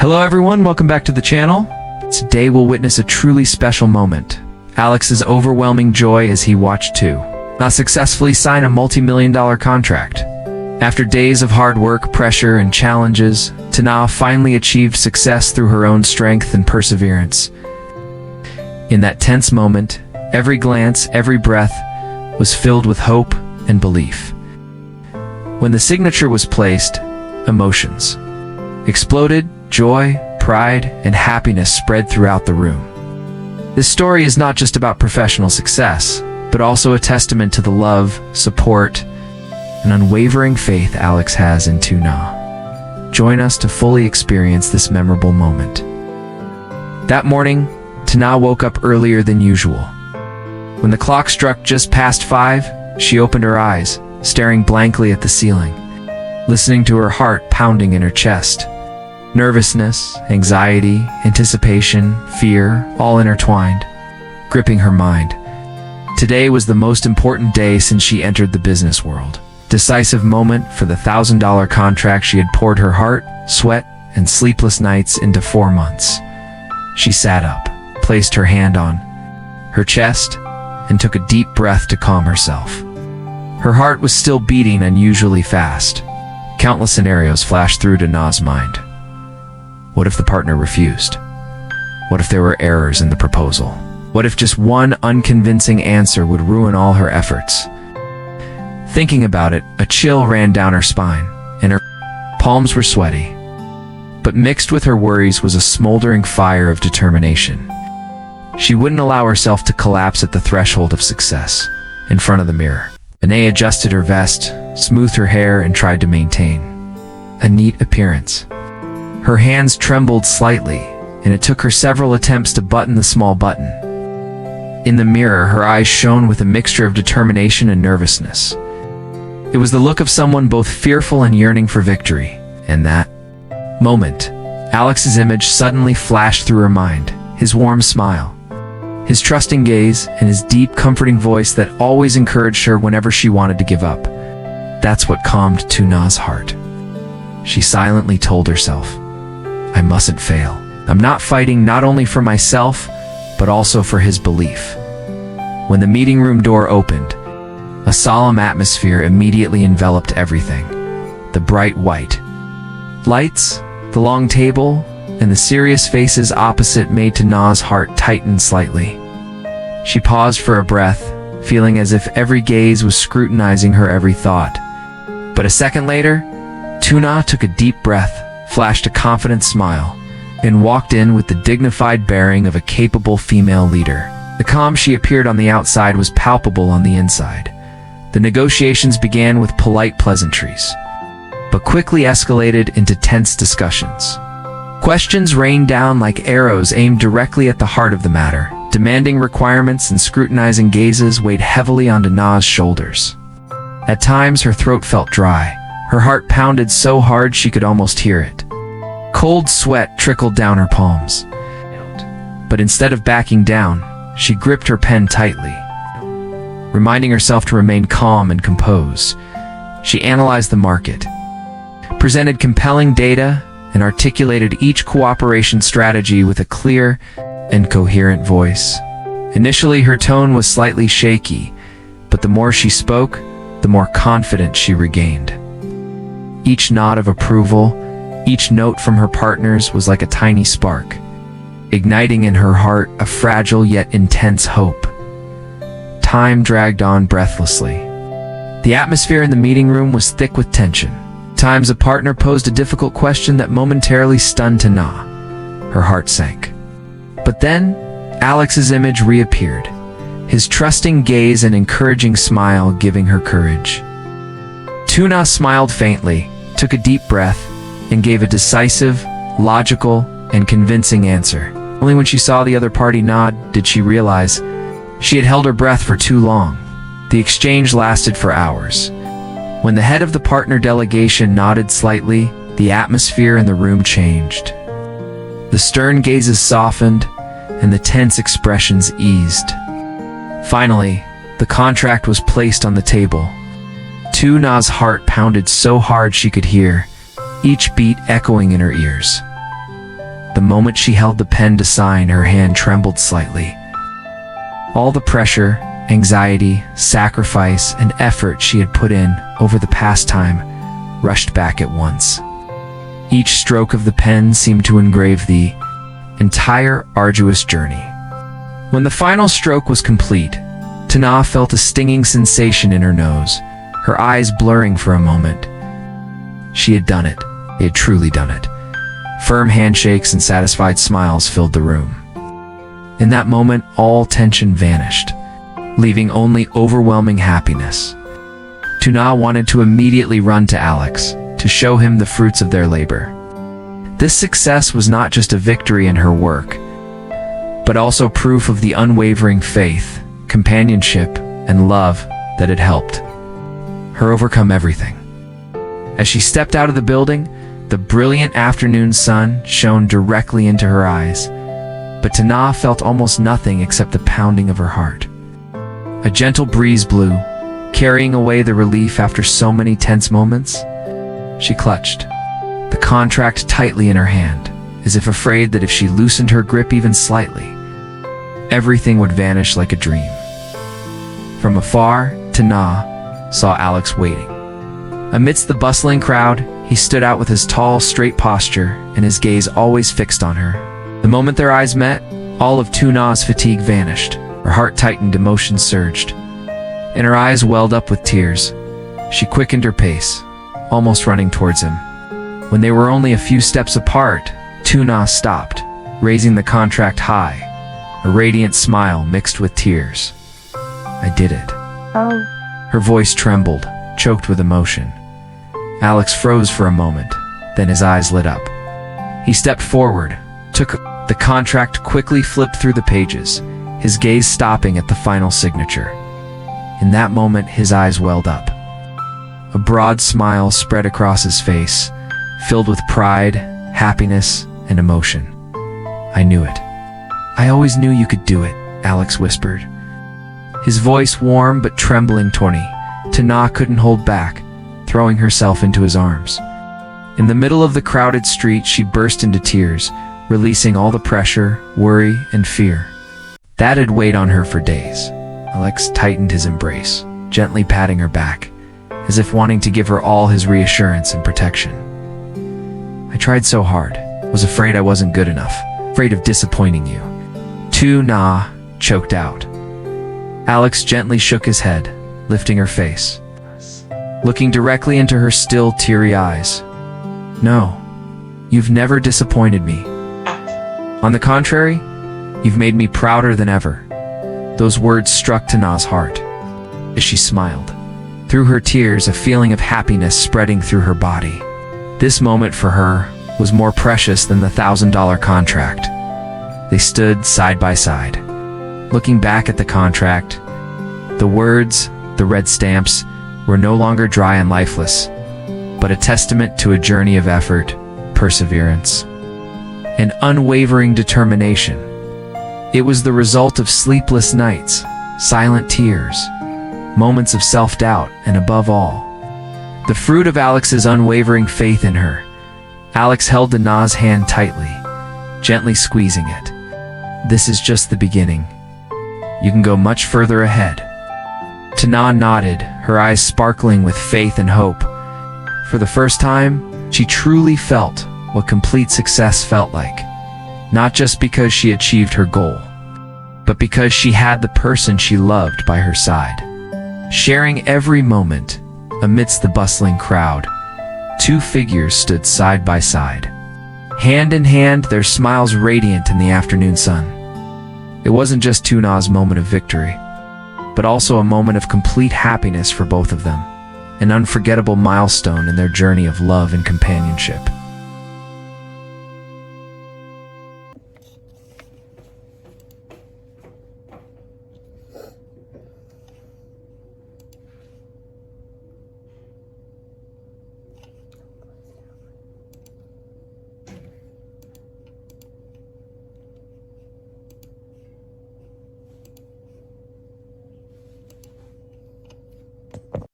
Hello everyone, welcome back to the channel. Today we'll witness a truly special moment. Alex's overwhelming joy as he watched Tuna successfully sign a multi-million-dollar contract. After days of hard work, pressure, and challenges, Tuna finally achieved success through her own strength and perseverance. In that tense moment, every glance, every breath was filled with hope and belief. When the signature was placed, emotions exploded. Joy, pride, and happiness spread throughout the room. This story is not just about professional success, but also a testament to the love, support, and unwavering faith Alex has in Tuna. Join us to fully experience this memorable moment. That morning, Tuna woke up earlier than usual. When the clock struck just past 5, she opened her eyes, staring blankly at the ceiling, listening to her heart pounding in her chest. Nervousness, anxiety, anticipation, fear, all intertwined, gripping her mind. Today was the most important day since she entered the business world. Decisive moment for the $1,000 contract she had poured her heart, sweat, and sleepless nights into 4 months. She sat up, placed her hand on her chest, and took a deep breath to calm herself. Her heart was still beating unusually fast. Countless scenarios flashed through Tuna's mind. What if the partner refused? What if there were errors in the proposal? What if just one unconvincing answer would ruin all her efforts? Thinking about it, a chill ran down her spine, and her palms were sweaty. But mixed with her worries was a smoldering fire of determination. She wouldn't allow herself to collapse at the threshold of success. In front of the mirror, Anae adjusted her vest, smoothed her hair, and tried to maintain a neat appearance. Her hands trembled slightly, and it took her several attempts to button the small button. In the mirror, her eyes shone with a mixture of determination and nervousness. It was the look of someone both fearful and yearning for victory. And that moment, Alex's image suddenly flashed through her mind, his warm smile, his trusting gaze, and his deep, comforting voice that always encouraged her whenever she wanted to give up. That's what calmed Tuna's heart. She silently told herself, I mustn't fail. I'm not fighting not only for myself, but also for his belief. When the meeting room door opened, a solemn atmosphere immediately enveloped everything. The bright white lights, the long table, and the serious faces opposite made Tuna's heart tighten slightly. She paused for a breath, feeling as if every gaze was scrutinizing her every thought. But a second later, Tuna took a deep breath, flashed a confident smile, and walked in with the dignified bearing of a capable female leader. The calm she appeared on the outside was palpable on the inside. The negotiations began with polite pleasantries, but quickly escalated into tense discussions. Questions rained down like arrows aimed directly at the heart of the matter. Demanding requirements and scrutinizing gazes weighed heavily on Tuna's shoulders. At times her throat felt dry. Her heart pounded so hard she could almost hear it. Cold sweat trickled down her palms. But instead of backing down, she gripped her pen tightly. Reminding herself to remain calm and composed, she analyzed the market, presented compelling data, and articulated each cooperation strategy with a clear and coherent voice. Initially, her tone was slightly shaky, but the more she spoke, the more confident she regained. Each nod of approval, each note from her partners was like a tiny spark, igniting in her heart a fragile yet intense hope. Time dragged on breathlessly. The atmosphere in the meeting room was thick with tension. At times a partner posed a difficult question that momentarily stunned Tuna. Her heart sank. But then, Alex's image reappeared, his trusting gaze and encouraging smile giving her courage. Tuna smiled faintly, took a deep breath, and gave a decisive, logical, and convincing answer. Only when she saw the other party nod did she realize she had held her breath for too long. The exchange lasted for hours. When the head of the partner delegation nodded slightly, the atmosphere in the room changed. The stern gazes softened, and the tense expressions eased. Finally, the contract was placed on the table. Tuna's heart pounded so hard she could hear, each beat echoing in her ears. The moment she held the pen to sign, her hand trembled slightly. All the pressure, anxiety, sacrifice, and effort she had put in over the past time rushed back at once. Each stroke of the pen seemed to engrave the entire arduous journey. When the final stroke was complete, Tuna felt a stinging sensation in her nose, her eyes blurring for a moment. She had done it. They had truly done it. Firm handshakes and satisfied smiles filled the room. In that moment, all tension vanished, leaving only overwhelming happiness. Tuna wanted to immediately run to Alex to show him the fruits of their labor. This success was not just a victory in her work, but also proof of the unwavering faith, companionship, and love that had helped her overcome everything. As she stepped out of the building, the brilliant afternoon sun shone directly into her eyes, but Tuna felt almost nothing except the pounding of her heart. A gentle breeze blew, carrying away the relief after so many tense moments. She clutched the contract tightly in her hand, as if afraid that if she loosened her grip even slightly, everything would vanish like a dream. From afar, Tuna saw Alex waiting. Amidst the bustling crowd, he stood out with his tall, straight posture and his gaze always fixed on her. The moment their eyes met, all of Tuna's fatigue vanished. Her heart tightened, emotion surged, and her eyes welled up with tears. She quickened her pace, almost running towards him. When they were only a few steps apart, Tuna stopped, raising the contract high, a radiant smile mixed with tears. "I did it." Oh. Her voice trembled, choked with emotion. Alex froze for a moment, then his eyes lit up. He stepped forward, took the contract, quickly flipped through the pages, his gaze stopping at the final signature. In that moment, his eyes welled up. A broad smile spread across his face, filled with pride, happiness, and emotion. "I knew it. I always knew you could do it," Alex whispered. His voice warm but trembling. Tuna couldn't hold back, throwing herself into his arms. In the middle of the crowded street, she burst into tears, releasing all the pressure, worry, and fear that had weighed on her for days. Alex tightened his embrace, gently patting her back, as if wanting to give her all his reassurance and protection. "I tried so hard, was afraid I wasn't good enough, afraid of disappointing you." Tuna choked out. Alex gently shook his head, lifting her face, looking directly into her still, teary eyes. "No, you've never disappointed me. On the contrary, you've made me prouder than ever." Those words struck Tuna's heart as she smiled. Through her tears, a feeling of happiness spreading through her body. This moment for her was more precious than the $1,000 contract. They stood side by side, looking back at the contract. The words, the red stamps, were no longer dry and lifeless, but a testament to a journey of effort, perseverance, and unwavering determination. It was the result of sleepless nights, silent tears, moments of self-doubt, and above all, the fruit of Alex's unwavering faith in her. Alex held Tuna's hand tightly, gently squeezing it. "This is just the beginning. You can go much further ahead." Tuna nodded, her eyes sparkling with faith and hope. For the first time, she truly felt what complete success felt like. Not just because she achieved her goal, but because she had the person she loved by her side. Sharing every moment, amidst the bustling crowd, two figures stood side by side. Hand in hand, their smiles radiant in the afternoon sun. It wasn't just Tuna's moment of victory, but also a moment of complete happiness for both of them, an unforgettable milestone in their journey of love and companionship.